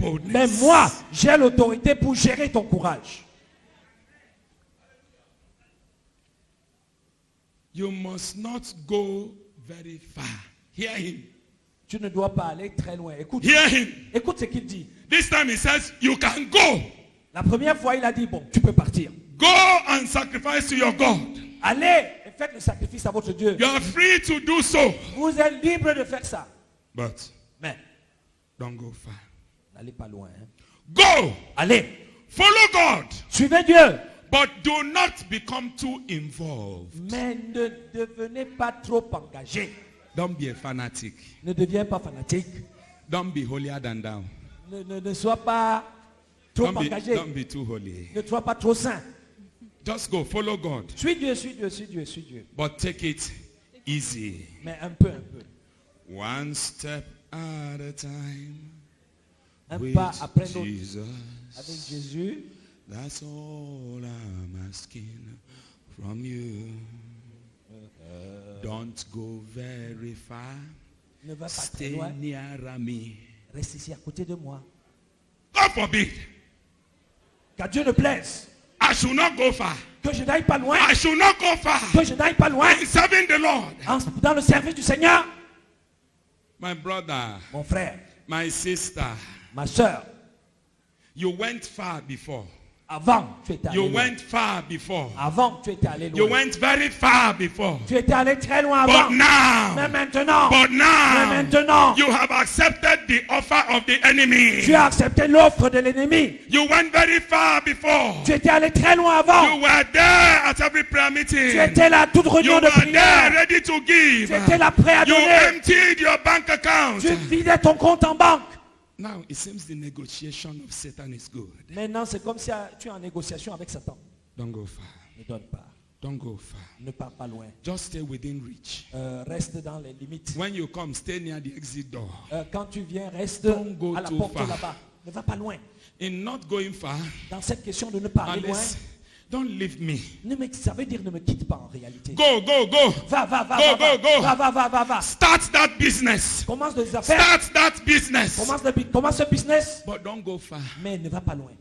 boldness. Mais moi, j'ai l'autorité pour gérer ton courage. You must not go very far. Hear him. Tu ne dois pas aller très loin. Écoute, Hear him. écoute ce qu'il dit. This time he says, you can go. La première fois, il a dit, bon, tu peux partir. Go and sacrifice to your God. Allez et faites le sacrifice à votre Dieu. You are free to do so. Vous êtes libre de faire ça. But Mais don't go far. n'allez pas loin. Hein. Go. Allez, Follow God. suivez Dieu. But do not become too involved. Mais ne devenez pas trop engagé. Don't be a fanatic. Ne deviens pas fanatique. Don't be holier than thou. Ne sois pas trop engagé. Don't be too holy. Ne sois pas trop saint. Just go. Follow God. Suis Dieu, suis Dieu, suis Dieu, suis Dieu. But take it easy. Mais un peu, un peu. One step at a time. Un With pas après l'autre. Jesus. Avec Jésus. That's all I'm asking from you. Don't go very far. Ne va pas très Stay loin. near me. Reste ici à côté de moi. God forbid. Qu'à Dieu ne plaise. I should not go far. Que je n'aille pas loin. I should not go far. Que je n'aille pas loin. In serving the Lord. Dans le service du Seigneur. My brother, Mon frère, my sister, ma soeur, you went far before. avant, tu étais allé You loin. went far before. Avant, tu étais allé You loin. went very far before. Tu étais allé très loin avant. But now, Mais maintenant, but now, mais maintenant, you have accepted the offer of the enemy. tu as accepté l'offre de l'ennemi. You went very far before. Tu étais allé très loin avant. You were there at every prayer Tu meeting. étais là à toute You réunion de were there prière. ready to give. Tu étais là prêt à You donner. emptied your bank account. Tu vidais ton compte en banque. Now it seems the negotiation of Satan is good. Maintenant, c'est comme si tu es en négociation avec Satan. Don't go far. Ne donne pas. Don't go far. Ne pars pas loin. Just stay within reach. Reste dans les limites. When you come, stay near the exit door. Quand tu viens, reste Don't go à la too porte far. là-bas. Ne va pas loin. In not going far, Dans cette question de ne pas aller loin, Alice, don't leave me. ça veut dire ne me quitte pas en réalité. Go, go, go. Va, va, va, Go, va, go, go. va, va, va, va, va. Start that business. Commence des affaires. Start that business. Commence ce business. But don't go far. Mais ne va pas loin.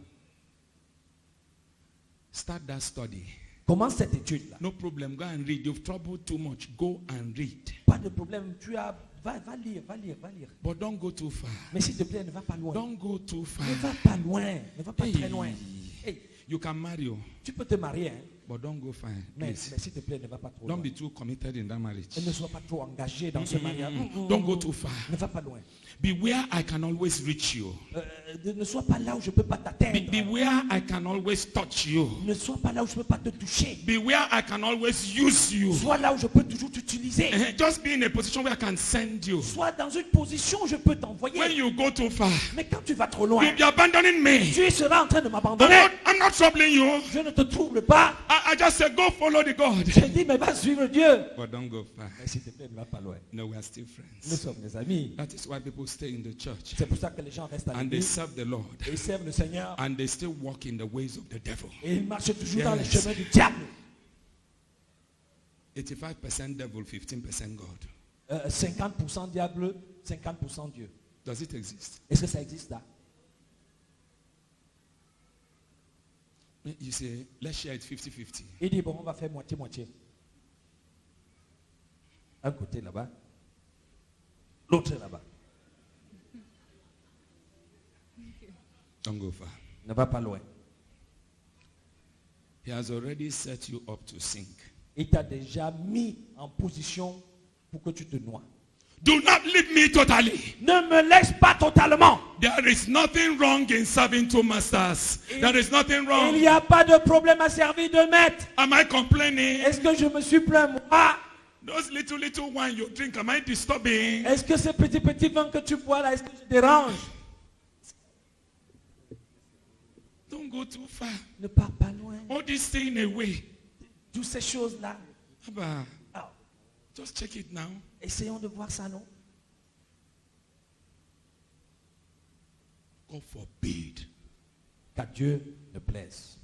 Start that study. Commence cette étude-là. No problem. Go and read. You've troubled too much. Go and read. Pas de problème. Va lire, va lire, va lire. But don't go too far. Mais s'il te plaît, ne va pas loin. Don't go too far. Ne va pas loin. Ne va pas Hey. très loin. Hey, You can marry, tu peux te marier, hein, but don't go far. mais Please. s'il te plaît, ne va pas trop Don't loin. be too committed in that marriage. Et ne sois pas trop engagé dans ce mariage. Don't go too far. Ne va pas loin. Be where I can always reach you. Ne sois pas là où je ne peux pas t'atteindre. Be where I can always touch you. Ne sois pas là où je ne peux pas te toucher. Be where I can always use you. Sois là où je peux toujours t'utiliser. Just be in a position where I can send you. Sois dans une position où je peux t'envoyer. When you go too far, Mais quand tu vas trop loin, you'll be abandoning me. tu seras en train de m'abandonner. I'm not troubling you. Je ne te trouble pas. I just say go follow the God. Je dis, mais va suivre Dieu. But don't go far. Mais s'il te plaît, ne va pas loin. No, we are still Nous friends. sommes des amis. That is why people stay in the church C'est pour ça que les gens restent à and they l'église. serve the Lord Et ils servent le Seigneur. and they still walk in the ways of the devil. Et ils marchent toujours dans les Yes. chemins du diable. 85% devil, 15% God. 50% diable, 50% Dieu. Does it exist? Est-ce que ça existe là? You say, let's share it 50-50. Il dit, bon, on va faire moitié-moitié. Un côté là-bas. L'autre là-bas. Don't go far. Ne va pas loin. He has already set you up to sink. Il t'a déjà mis en position pour que tu te noies. Do not leave me totally. Ne me laisse pas totalement. There is nothing wrong in serving two masters. There is nothing Il wrong. n'y a pas de problème à servir de maître. Am I complaining? Est-ce que je me suis plaint moi? Those little wine you drink, am I disturbing? Est-ce que ce petit vin que tu bois là, est-ce que je dérange? Don't go too far. Ne pars pas loin. All this staying away. Toutes ces choses-là. Abba, Ah, just check it now. essayons de voir ça, non? God forbid. Qu'à Dieu ne plaise.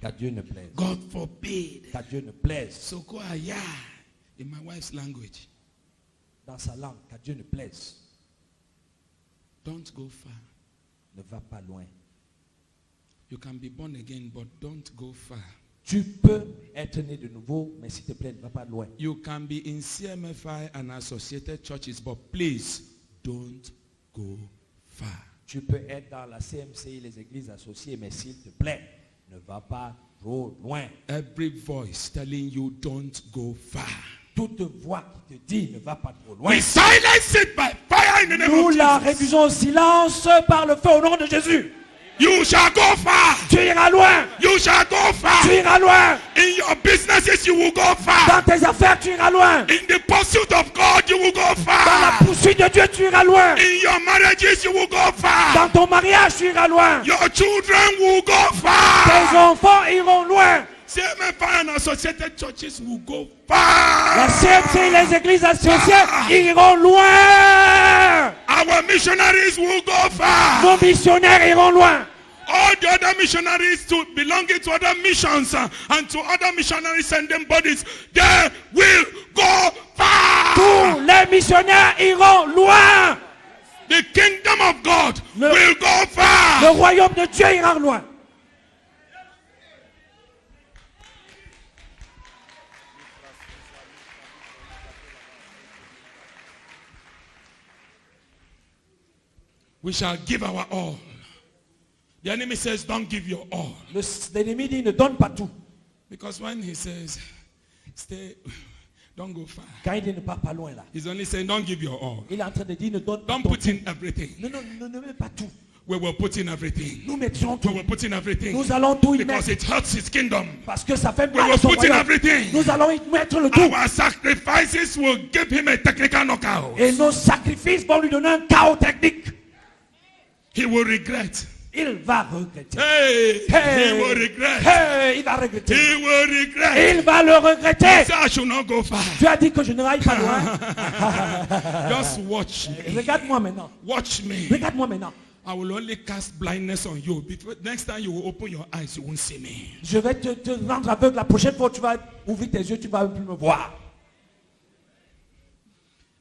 Qu'à Dieu ne plaise. God forbid. Qu'à Dieu ne plaise. Soko aya in my wife's language. Dans sa langue, qu'à Dieu ne plaise. Don't go far. ne va pas loin. You can be born again, but don't go far. Tu peux être né de nouveau, mais s'il te plaît, ne va pas loin. You can be in CMFI and associated churches, but please don't go far. Tu peux être dans la CMCI, les églises associées, mais s'il te plaît, ne va pas trop loin. Every voice telling you don't go far. Toute voix qui te dit ne va pas trop loin. We silence it by fire in the name Nous of la Jesus. réduisons au silence par le feu au nom de Jésus. You shall go far. Tu iras loin. You shall go far. Tu iras loin. In your businesses, you will go Dans far. tes affaires, tu iras loin. In the pursuit of God, you will go Dans la far. poursuite de Dieu, tu iras loin. In your marriages, you will go far. Dans ton mariage, tu iras loin. Your children will go Tes far. enfants iront loin. CMFI and associated churches will go La far. CMC et les églises associées iront loin. Our missionaries will go far. Nos missionnaires iront loin. All the other missionaries belonging to other missions and to other missionary sending bodies, they will go far. Tous les missionnaires iront loin. The kingdom of God Le- will go Le far. royaume de Dieu ira loin. We shall give our all. The enemy says, don't give your all. L'ennemi dit ne donne pas tout. Because when he says, stay, don't go far, Quand il dit ne pars pas loin là, he's only saying, don't give your all. il est en train de dire ne donne pas Don't ton put in everything. Non, non, ne mets pas tout. We will put in everything. Nous mettions We tout. will put in everything. Nous allons tout y Because mettre. it hurts his kingdom. Parce que ça fait We mal à will son put in royaume. everything. Nous allons y mettre le tout. Our sacrifices will give him a technical knockout. Et nos sacrifices vont lui donner un chaos technique. He will regret. Il va regretter. Hey, Hey. he will regret. Hey, il va regretter. He will regret. Il va le regretter. Say, I should not go far. Tu as dit que je ne aille pas loin. Just watch me. Regarde-moi maintenant. Watch me. Regarde-moi maintenant. I will only cast blindness on you. Before, next time you will open your eyes, you won't see me. Je vais te rendre aveugle. La prochaine fois, tu vas ouvrir tes yeux, tu vas plus me voir.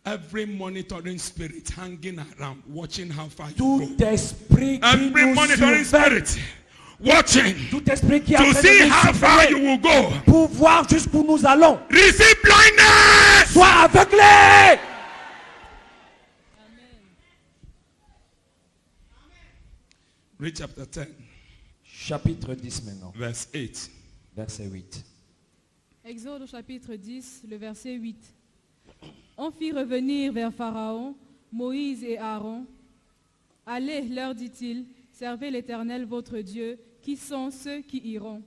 Every monitoring spirit hanging around, watching how far you Tout go. esprit qui Every nous monitoring surveille, spirit watching tout esprit qui a to fait see de nous how far you surveiller will go. pour voir jusqu'où nous allons. Receive blindness. Sois aveuglé. Read chapter 10, Chapitre 10 maintenant, verse 8. verset 8. Exode au chapitre 10, le verset 8. On fit revenir vers Pharaon Moïse et Aaron. Allez, leur dit-il, servez l'Éternel votre Dieu, qui sont ceux qui iront.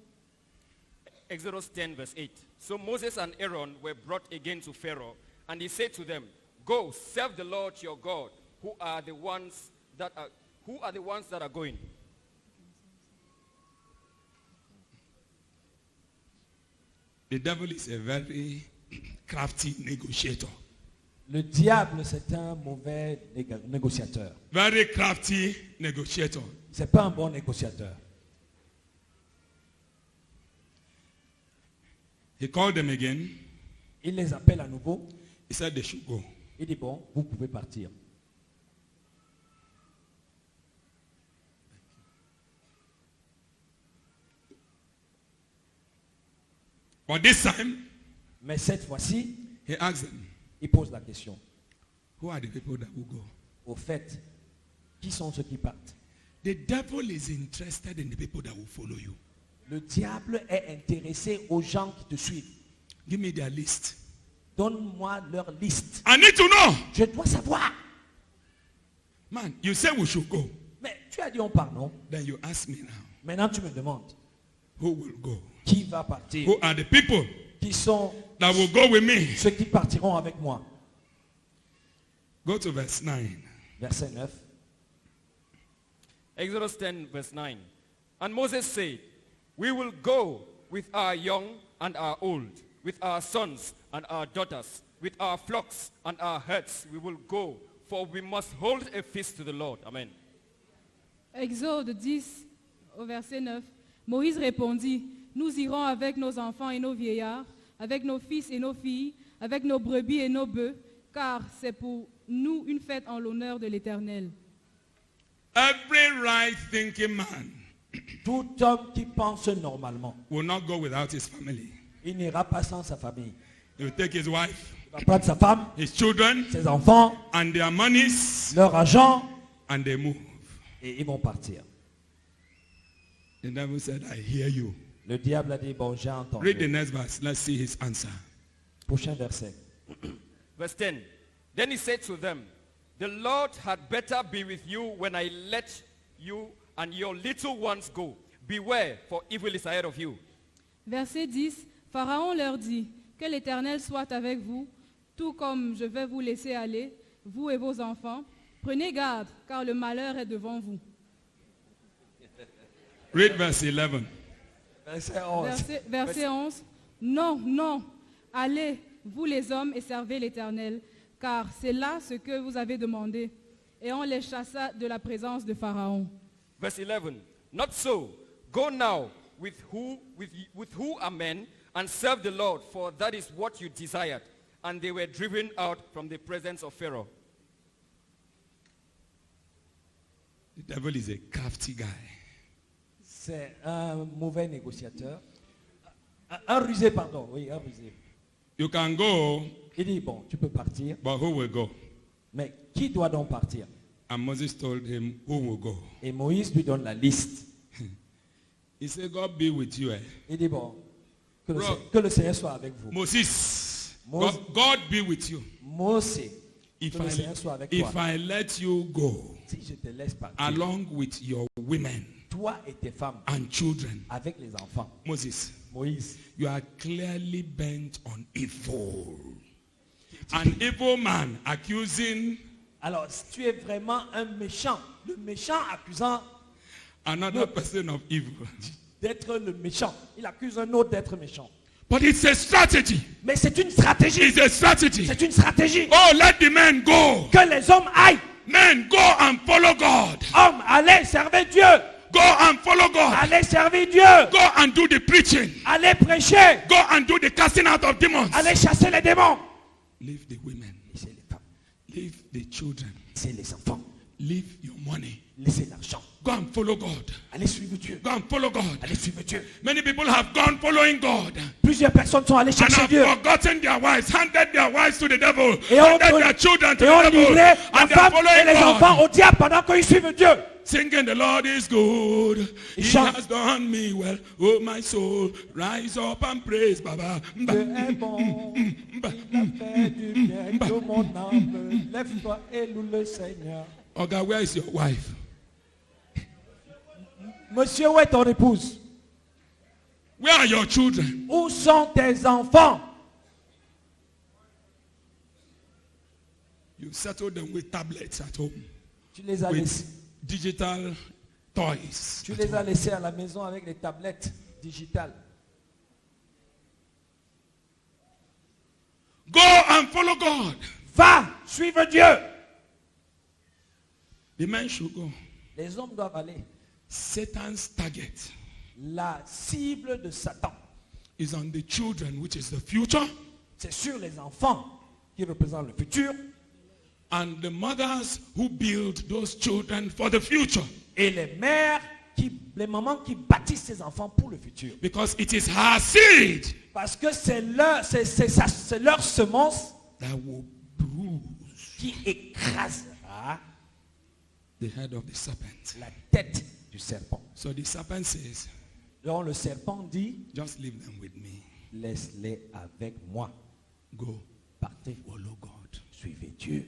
Exodus 10 verse 8. So Moses and Aaron were brought again to Pharaoh, and he said to them, Go, serve the Lord your God, who are the ones that are going. The devil is a very crafty negotiator. Le diable, c'est un mauvais négociateur. Very crafty negotiator. C'est pas un bon négociateur. He called them again. Il les appelle à nouveau. He said they should go. Il dit, bon, vous pouvez partir. But this time, Mais cette fois-ci, he asked them, il pose la question. who are the people that will go? Au fait, qui sont ceux qui partent? The devil is interested in the people that will follow you. Le diable est intéressé aux gens qui te suivent. Give me their list. Donne-moi leur liste. I need to know. Je dois savoir. Man, you say we should go. Mais tu as dit on part, non? Then you ask me now, Maintenant tu me demandes, who will go? qui va partir? Who are the people Qui sont that will go with me? ceux qui partiront avec moi? Go to verse 9. Verset 9. Exodus 10 verse 9. And Moses said, We will go with our young and our old, with our sons and our daughters, with our flocks and our herds. We will go, for we must hold a feast to the Lord. Amen. Exode 10, au verset 9. Moïse répondit, nous irons avec nos enfants et nos vieillards, avec nos fils et nos filles, avec nos brebis et nos bœufs, car c'est pour nous une fête en l'honneur de l'Éternel. Every right-thinking man Tout homme qui pense normalement, will not go without his family. il n'ira pas sans sa famille. He will take his wife, Il va prendre sa femme, his children, ses enfants, and their monies, leur argent, and they move. et ils vont partir. The devil said, I hear you. Le diable a dit, bon, j'ai entendu. Read the next verse. Let's see his answer. Prochain verset. Verse 10. Then he said to them, the Lord had better be with you when I let you and your little ones go. Beware, for evil is ahead of you. Verset 10, Pharaon leur dit, que l'Éternel soit avec vous, tout comme je vais vous laisser aller, vous et vos enfants. Prenez garde, car le malheur est devant vous. Read verse 11. Verset 11. Verset 11, non, non, allez, vous les hommes, et servez l'Éternel, car c'est là ce que vous avez demandé. Et on les chassa de la présence de Pharaon. Verse 11. Not so. Go now with who are men and serve the Lord, for that is what you desired. And they were driven out from the presence of Pharaoh. The devil is a crafty guy. C'est un mauvais négociateur. Un rusé, pardon. Oui, un rusé. You can go, Il dit, bon, tu peux partir. but who will go? Mais qui doit donc partir? And Moses told him, who will go? Et Moïse lui donne la liste. He said, God be with you. Il dit, bon, que Bro. le Seigneur soit avec vous. Moses, Moses. God be with you. Mose, If que le Seigneur soit avec toi. if I let you go Si je te laisse partir, along with your women toi et tes femmes, and children, avec les enfants, Moses, Moïse, you are clearly bent on evil. An evil man accusing alors si tu es vraiment un méchant, le méchant accusant another person of evil. d'être le méchant, il accuse un autre d'être méchant. But it's a strategy. Mais c'est une stratégie. It's a strategy. C'est une stratégie. Oh, let the men go. Que les hommes aillent. Men, go and follow God. Hommes, allez servir Dieu. Go and follow God. Allez servir Dieu. Go and do the preaching. Allez prêcher. Go and do the casting out of demons. Allez chasser les démons. Leave the women. Laissez les femmes. Leave the children. Laissez les enfants. Leave your money. Laissez l'argent. Go and follow God. Allez suivre Dieu. Go and follow God. Allez suivre Dieu. Many people have gone following God Plusieurs personnes sont allées and chercher have Dieu. forgotten their wives, handed their wives to the devil, Et on handed their children to et on the devil, livré la and they are femme et following les enfants God. au diable pendant qu'ils suivent Dieu. Singing, the Lord is good. He chante. has done me well. Oh, my soul, rise up and praise Baba. Dieu est bon, il a fait du bien, que mon âme, lève-toi et loue le Seigneur. Oga, where is your wife? Monsieur, où est ton épouse? Where are your children? Où sont tes enfants? You settle them with tablets at home, Tu les as laissés. with digital toys. Tu les as laissés à la maison avec les tablettes digitales. Go and follow God. Va, suivre Dieu. The men should go. Les hommes doivent aller. Satan's target La cible de Satan, is on the children, which is the future, c'est sur les enfants qui représentent le futur and the mothers who build those children for the future. et les mères, les mamans qui bâtissent ces enfants pour le futur. Because it is her seed Parce que c'est leur semence that will bruise qui écrasera the head of the serpent. la tête du serpent. So the serpent says, Donc le serpent dit, just leave them with me. laisse-les avec moi. Go, Partez, follow God. suivez Dieu.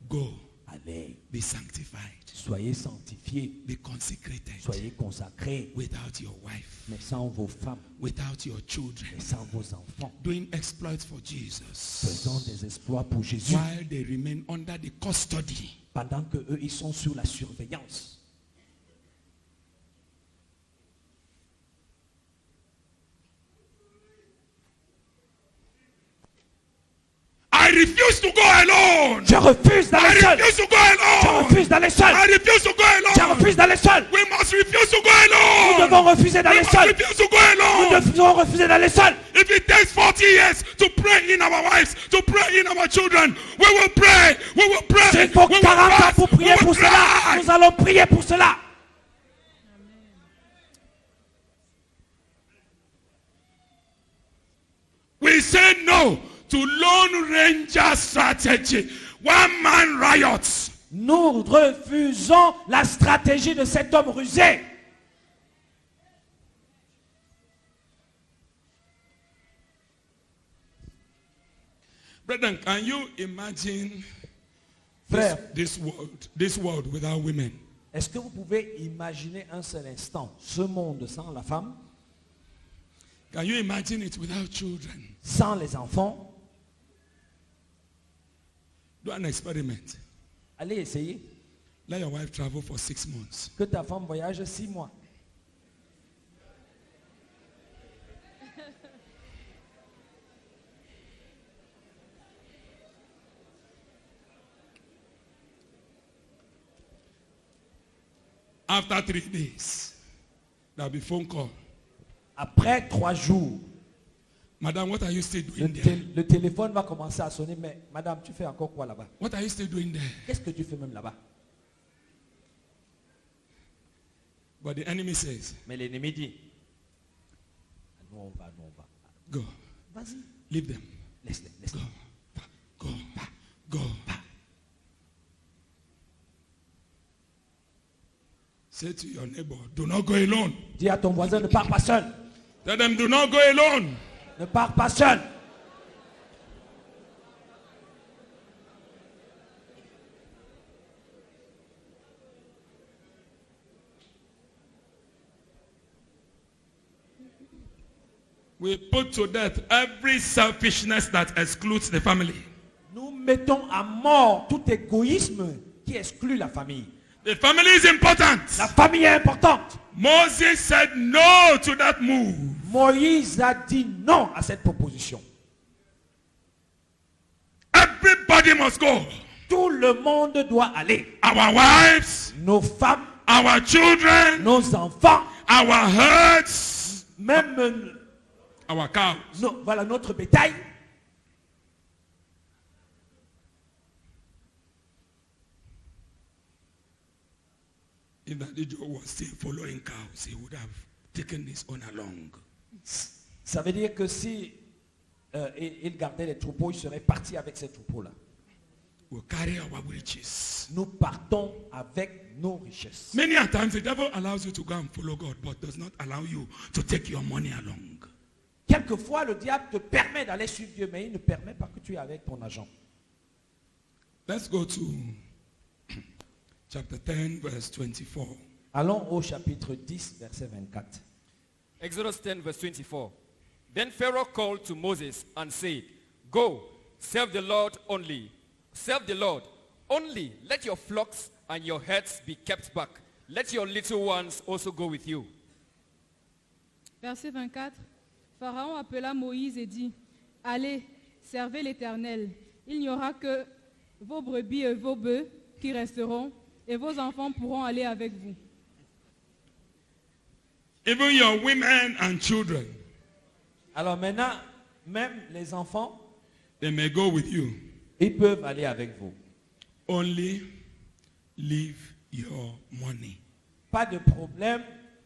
Go, Allez, be sanctified, soyez sanctifiés, be consecrated soyez consacrés, without your wife, mais sans vos femmes, without your children, mais sans vos enfants. doing exploits for Jesus Faisons des exploits pour Jésus while they remain under the custody pendant que eux ils sont sous la surveillance. I refuse to go alone. Je refuse d'aller I seul. refuse to go Je alone. refuse d'aller seul. I refuse to go Je alone. refuse d'aller seul. We must refuse to go Nous alone. devons refuser d'aller We must seul. refuse to go Nous alone. devons refuser d'aller seul. If it takes 40 years to pray in our wives, to pray in our children, we will pray. We will pray. S'il faut We will 40 ans fast. pour prier We will pour cela, cry. nous allons prier pour cela. no to Lone Ranger strategy. One man riots. Nous refusons la stratégie de cet homme rusé. Brethren, can you imagine Frère, this world without women? est-ce que vous pouvez imaginer un seul instant ce monde sans la femme, Can you imagine it without children? sans les enfants? Do an experiment. Allez essayer. Let your wife travel for 6 months. Que ta femme voyage 6 mois. After 3 days, there'll be phone call. Après 3 jours, Madam, what are you still le, doing there? le téléphone va commencer à sonner. Mais madame, tu fais encore quoi là-bas? What are you still doing there? Qu'est-ce que tu fais même là-bas? But the enemy says, Mais l'ennemi dit, nous on va. go, Vas-y, leave them. laisse-les, laisse-les. Go, go. Say to your neighbor, do not go alone. Dis à ton voisin, ne pars pas seul. Tell them, do not go alone. Ne pars pas seul. We put to death every selfishness that excludes the family. Nous mettons à mort tout égoïsme qui exclut la famille. The family is important. La famille est importante. Moses said no to that move. Moïse a dit non à cette proposition. Everybody must go. Tout le monde doit aller. Our wives, Nos femmes, our children, nos enfants, our herds, même our cows. voilà notre bétail. If Daddy Joe was still following cows, he would have taken his own along. Ça veut dire que si il gardait les troupeaux, il serait parti avec ces troupeaux-là. We'll carry our riches. Nous partons avec nos richesses. Many a times the devil allows you to go and follow God, but does not allow you to take your money along. Quelquefois, le diable te permet d'aller suivre Dieu, mais il ne permet pas que tu es avec ton argent. Let's go to chapter 10, verse 24. Allons au chapitre 10, verset 24. Exodus 10 verse 24. Then Pharaoh called to Moses and said, Go, serve the Lord only. Serve the Lord. Only let your flocks and your herds be kept back. Let your little ones also go with you. Verset 24. Pharaon appela Moïse et dit, allez, servez l'Éternel. Il n'y aura que vos brebis et vos bœufs qui resteront, et vos enfants pourront aller avec vous. Even your women and children, Alors maintenant, même les enfants, they may go with you. ils peuvent aller avec vous. Only leave your money. Pas de problème,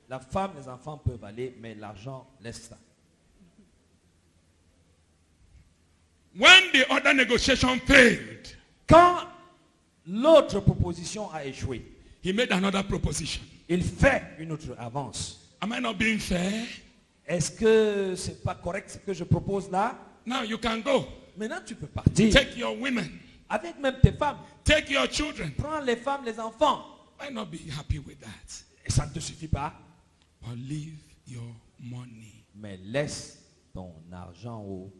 la femme, les enfants peuvent aller, mais l'argent, laisse ça. When the other negotiation failed, Quand l'autre proposition a échoué, he made another proposition. il fait une autre avance. Am I not being fair? Est-ce que c'est pas correct ce que je propose là? Now you can go. Maintenant tu peux partir. Take your women. Avec même tes femmes. Take your children. Prends les femmes, les enfants. Why not be happy with that? Et ça ne te suffit pas. But leave your money. Mais laisse ton argent au...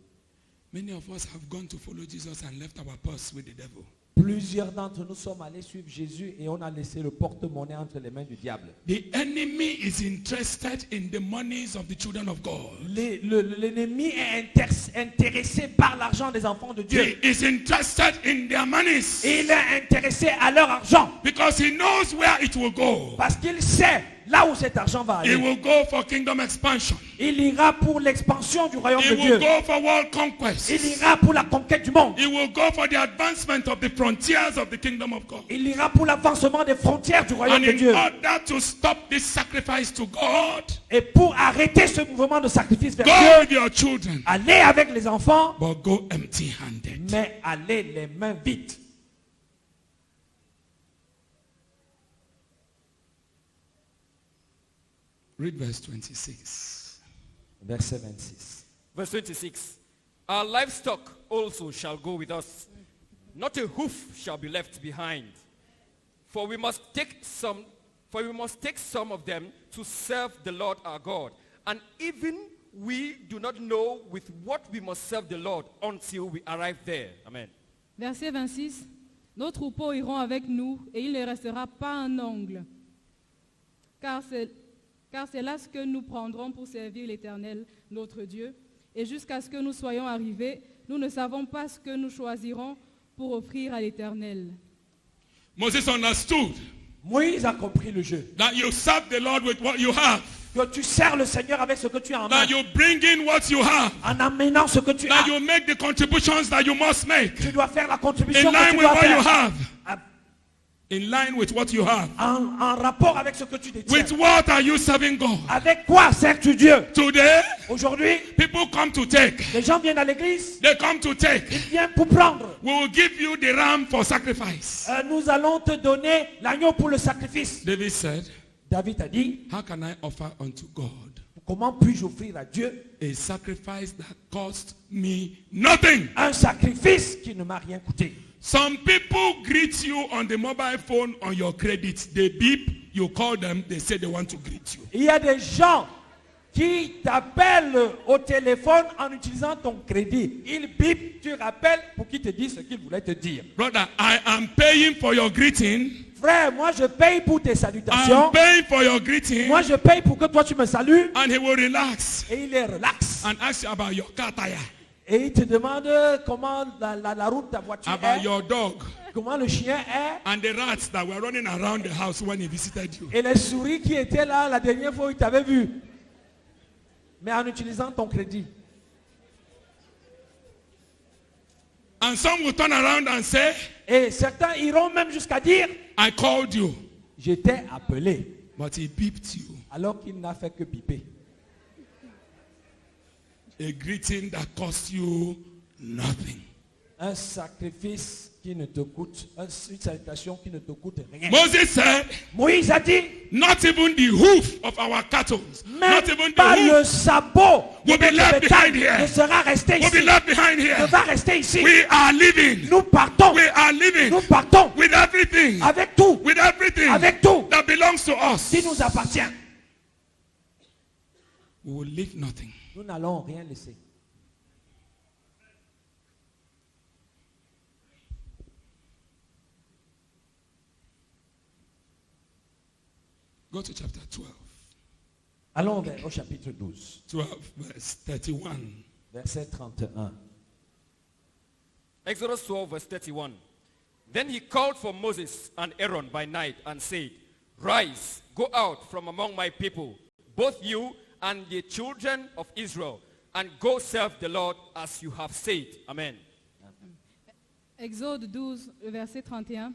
Many of us have gone to follow Jesus and left our purse with the devil. Plusieurs d'entre nous sommes allés suivre Jésus et on a laissé le porte-monnaie entre les mains du diable. The enemy is interested in the monies of the children of God. L'ennemi est intéressé par l'argent des enfants de Dieu. He is interested in their monies. Il est intéressé à leur argent. Because he knows where it will go. Parce qu'il sait là où cet argent va It aller, will go for kingdom expansion. il ira pour l'expansion du royaume It de will Dieu. go for world conquest. Il ira pour la conquête du monde. It will go for the advancement of the frontiers of the kingdom of God. Il ira pour l'avancement des frontières du royaume And de in Dieu. order to stop this sacrifice to God, Et pour arrêter ce mouvement de sacrifice vers go Dieu, with your children, allez avec les enfants, but go empty-handed. mais allez les mains vides. Read verse 26. Verset 26. Verse 26. Our livestock also shall go with us. Not a hoof shall be left behind. For we must take some of them to serve the Lord our God. And even we do not know with what we must serve the Lord until we arrive there. Amen. Verset 26. Nos troupeaux iront avec nous et il ne restera pas un ongle. Car c'est là ce que nous prendrons pour servir l'Éternel, notre Dieu. Et jusqu'à ce que nous soyons arrivés, nous ne savons pas ce que nous choisirons pour offrir à l'Éternel. Moses understood Moïse a compris le jeu. that you serve the Lord with what you have. Que tu sers le Seigneur avec ce que tu as en main. That you bring in what you have. En amenant ce que tu That as. you make the contributions that you must make. Tu dois faire la contribution In que line tu with dois what you faire. have. In line with what you have. En rapport avec ce que tu détiens. With what are you serving God? Avec quoi sers-tu Dieu? Today, Aujourd'hui, people come to take. les gens viennent à l'église, They come to take. ils viennent pour prendre. We will give you the ram for sacrifice. Nous allons te donner l'agneau pour le sacrifice. David said, David a dit, how can I offer unto God comment puis-je offrir à Dieu a sacrifice that cost me nothing? un sacrifice qui ne m'a rien coûté? Some people greet you on the mobile phone on your credit. They beep, you call them, they say they want to greet you. Il y a des gens qui t'appellent au téléphone en utilisant ton crédit. Ils bipent, tu rappelles pour qu'ils te disent ce qu'ils voulaient te dire. Brother, I am paying for your greeting. Frère, moi je paye pour tes I salutations. am paying for your greeting. Moi je paye pour que toi tu me salues. And he will relax Et il est relax. and ask you about your car tire, Et il te demande comment la route de ta voiture about est, your dog, comment le chien est, and the rats that were running around the house when he visited you. et les souris qui étaient là la dernière fois où il t'avait vu. Mais en utilisant ton crédit. And some will turn around and say, Et certains iront même jusqu'à dire, I called you, je t'ai appelé, but he beeped you. alors qu'il n'a fait que biper. A greeting that cost you nothing. Un sacrifice qui ne te coûte, une salutation qui ne te coûte rien. Moses said, Moïse a dit, not even the hoof of our cattle, not even même the pas le hoof sabot de will be notre left bétail behind here. ne sera resté will be ici, left behind ne here. va rester ici. We are living. Nous partons, We are living nous partons with everything. avec tout, With everything avec tout that belongs to us. qui nous appartient. We will leave nothing. Nous n'allons rien laisser. Go to chapter 12. Allons au chapitre 12, 12 verse 31. verset 31. Exodus 12, verse 31. Then he called for Moses and Aaron by night and said, rise, go out from among my people, both you and the children of Israel, and go serve the Lord as you have said. Amen. Exode 12, verset 31.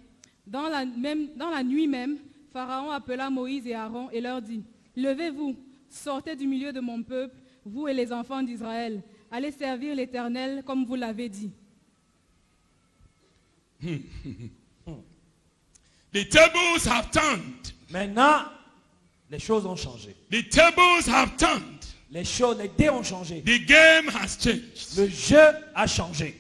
Dans la nuit même, Pharaon appela Moïse et Aaron et leur dit, levez-vous, sortez du milieu de mon peuple, vous et les enfants d'Israël. Allez servir l'Éternel comme vous l'avez dit. The tables have turned. Maintenant, les choses ont changé. The tables have turned. Les dés ont changé. The game has changed. Le jeu a changé.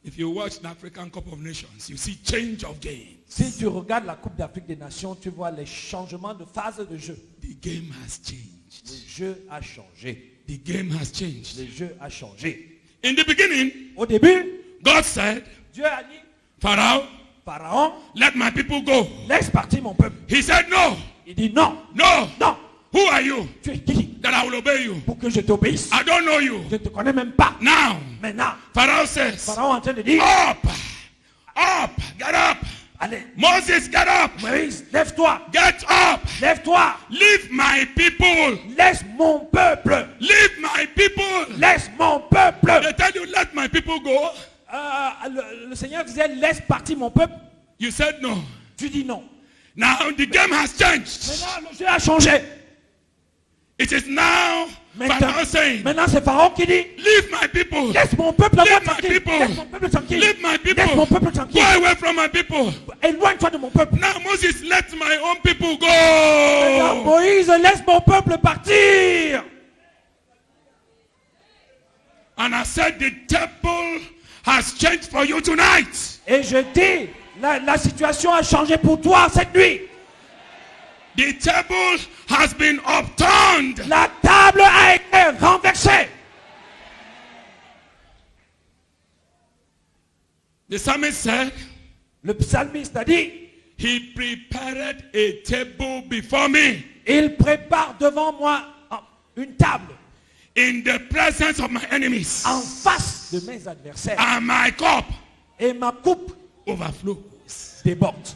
If you watch the African Cup of Nations, you see change of game. Si tu regardes la Coupe d'Afrique des Nations, tu vois les changements de phase de jeu. The game has changed. Le jeu a changé. The game has changed. Le jeu a changé. In the beginning, Au début, God said, Dieu a dit, Pharaoh, Pharaon, let my people go. laisse partir mon peuple. He said, no, Il dit non, no. non, Who are you tu es qui that I will obey you? pour que je t'obéisse? I don't know you. Je ne te connais même pas. Now, Maintenant, Pharaoh says, Pharaon est en train de dire, up, up, get up. Allez, Moses, get up. Moïse, lève-toi. Get up. Lève-toi. Leave my people. Laisse mon peuple. Leave my people. Laisse mon peuple. They tell you, let my people go. Le Seigneur disait, laisse partir mon peuple. You said no. Tu dis non. Now the game has changed. Maintenant, le jeu a changé. It is now Pharaoh saying, Maintenant, c'est Pharaon qui dit, leave my people. laisse mon peuple Leave my tranquille. people. Laisse mon peuple tranquille. Leave my Laisse mon people. peuple Go tranquille. away from my people. Éloigne-toi de mon peuple. Now Moses, let my own people Maintenant, go. Moïse, laisse mon peuple partir. And I said, the temple has changed for you tonight. Et je dis, la situation a changé pour toi cette nuit. The table has been upturned. La table a été renversée. The psalmist said, Le psalmiste a dit, he prepared a table before me il prépare devant moi une table in the presence of my enemies. en face de mes adversaires. And my cup Et ma coupe overflows. déborde.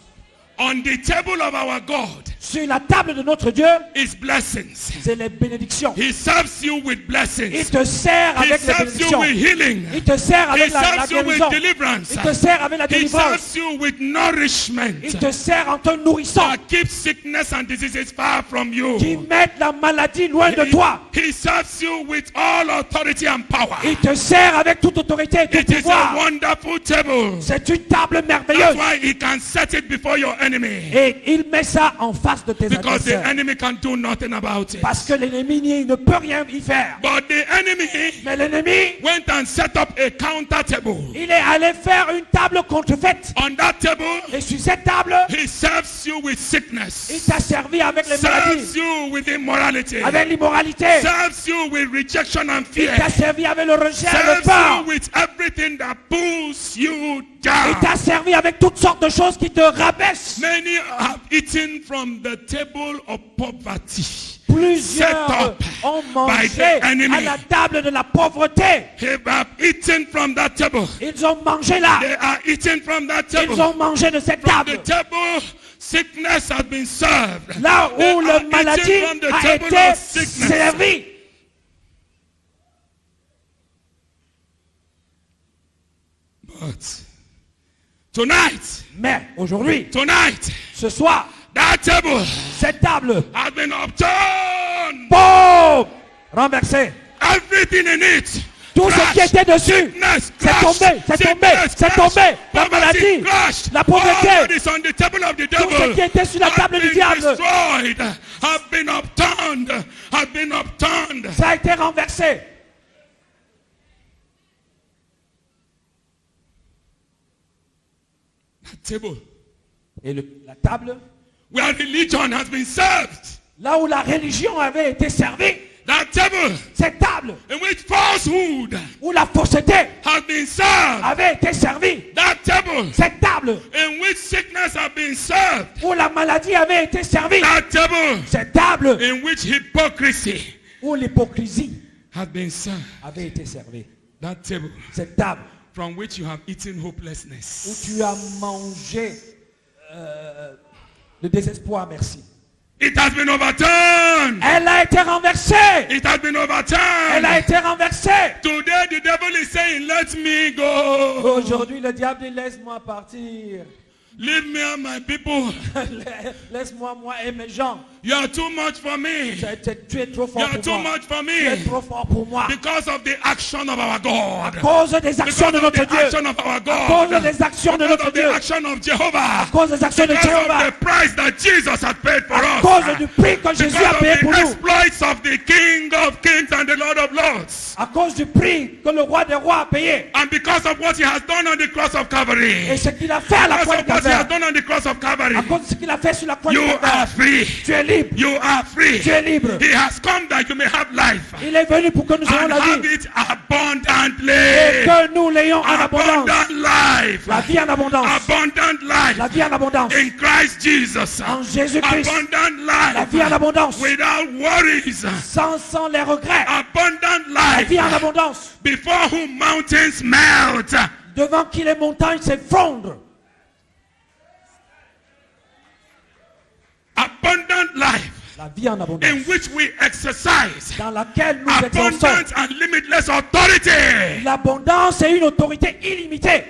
On the table of our God Sur la table de notre Dieu, is blessings. c'est les bénédictions. He serves you with Il blessings. te sert He avec les serves you bénédictions. with healing. Il te sert He avec la serves you with guérison. deliverance. Il te sert avec la He délivrance. serves you with nourishment Il te sert en te nourrissant. that keeps sickness and diseases far from you. Qui met la maladie loin de toi. He serves you with all authority and power. Il te sert avec toute autorité et tout It is a pouvoir. wonderful table. C'est une table That's merveilleuse. why he can set it before your enemy. Et il met ça en face de tes Because the adversaires. enemy can do nothing about it. Parce que l'ennemi ne peut rien y faire. But the enemy Mais l'ennemi, went and set up a counter table. il est allé faire une table contrefaite. On that table, Et sur cette table, he serves you with il sickness, t'a servi avec les serves maladies, you with immorality, avec l'immoralité. serves you with rejection and Il fear, t'a servi avec le rejet et le serves peur. you with everything that pulls you Il down. t'a servi avec toutes sortes de choses qui te rabaissent. Many have eaten from the table of poverty. Plusieurs Set up ont by mangé the enemy. à la table de la pauvreté. They have eaten from that table. Ils ont mangé là. They are eating from that table. Ils ont mangé de cette From the table. table, sickness has been served. Là They où are la eating maladie from the a table été of sickness. servie. But tonight, Mais aujourd'hui, tonight, ce soir, that table cette table, has been upturned. boum, renversée. Everything in it. Tout ce qui était dessus, Sickness, c'est crushed. tombé, c'est tombé, Sickness, c'est crushed. tombé. La Poverty, maladie, crushed. la pauvreté. All that is on the table of the Tout ce devil qui était sur la has table du been diable. destroyed, have been upturned, have been upturned. Ça a été renversé. That table Et la table, where religion has been served. là où la religion avait été servie, That table cette table in which falsehood où la fausseté has been served. avait été servie, That table cette table in which sickness has been served. où la maladie avait été servie, That table cette table in which hypocrisy où l'hypocrisie has been served. avait été servie, That table cette table from which you have eaten où hopelessness. tu as mangé le désespoir, merci. It has been overturned. Elle a été renversée. It has been Elle a overturned. été renversée. Today the devil is saying, let me go. Aujourd'hui, le diable dit, laisse-moi partir. Leave me and my people. Laisse-moi, moi et mes gens. You are too much for me. Tu es trop You fort are pour too moi. much for Tu es me. trop fort pour moi. Because of the action of our God. À cause des actions Because de of notre the Dieu. action of our À God. cause des actions de Because notre of the Dieu. action of Jehovah. À cause des actions de Because of Jéhovah. the price that Jesus had paid for À us. cause du prix que Jésus a Because payé of pour the nous. exploits of the King of Kings and the Lord of Lords. À cause du prix que le roi des rois a payé. And because of what he has done on the cross of Calvary. Et ce qu'il a fait à la Because croix of du what he has Calvaire. done on the cross of Calvary. À cause de ce qu'il a fait sur la croix du You are Calvaire. free. Tu es libre. You are free. Tu es libre. He has come that you may have life. Il est venu pour que nous ayons And la have vie. it abundantly. Et que nous l'ayons en abondance. Abundant life. La vie en abondance. Abundant life. La vie en abondance. In Christ Jesus. En Jésus-Christ. Abundant La vie en life. abondance. Without worries. Sans les regrets. Abundant La vie en life. abondance. Before whom mountains melt. Devant qui les montagnes s'effondrent. life La vie en abondance. in which we exercise Dans laquelle nous exerçons abundance and limitless authority l'abondance et une autorité illimitée.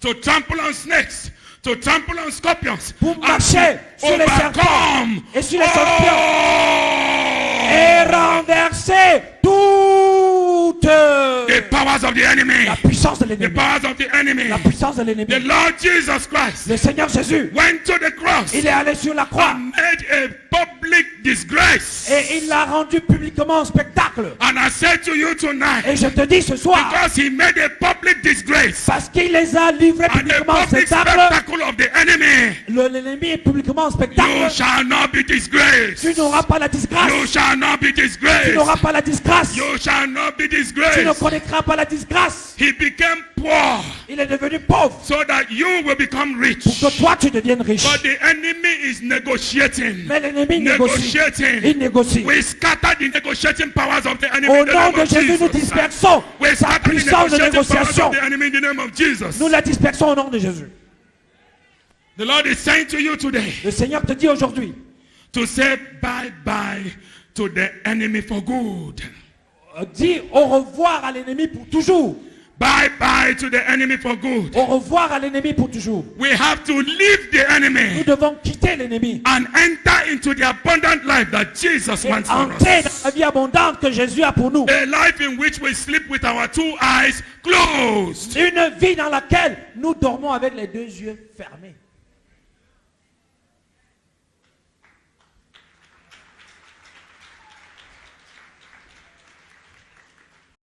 to trample on snakes, to trample on scorpions, Pour and marcher to sur les serpents et sur les scorpions. Et renverser toutes the powers of the enemy. la puissance de The l'ennemi. powers of the enemy. La puissance de The l'ennemi. Lord Jesus Christ Le Seigneur Jésus, went to the cross il est allé sur la croix and made a public disgrace. et il l'a rendu publiquement en spectacle. And I said to you tonight, Et je te dis ce soir, because he made a public disgrace parce qu'il les a livrés and a publiquement en public spectacle, spectacle of the enemy, l'ennemi est publiquement en you spectacle. shall not be disgraced. Tu n'auras pas la You disgrâce. shall not be Tu disgraced. n'auras pas la disgrâce. You shall not be Tu ne disgraced. connaîtras pas la disgrâce. He became poor Il est devenu pauvre so that you will become rich. pour que toi tu deviennes riche. But the enemy is negotiating. Mais l'ennemi négocie. Il négocie. We scatter the negotiating powers of the enemy Au in the nom name de of Jésus, nous Jesus. dispersons We sa scatter the puissance de negotiating powers négociation. of the enemy in the name of Jesus. Nous la dispersons au nom de Jésus. The Lord is saying to you today Le Seigneur te dit aujourd'hui to say bye-bye to the enemy for good. dis au revoir à l'ennemi pour toujours. Bye-bye to the enemy for good. Au revoir à l'ennemi pour toujours. We have to leave the Nous enemy devons quitter l'ennemi and enter into the abundant life that Jesus et wants for entrer us. dans la vie abondante que Jésus a pour nous. A life in which we sleep with our two eyes closed. Une vie dans laquelle nous dormons avec les deux yeux fermés.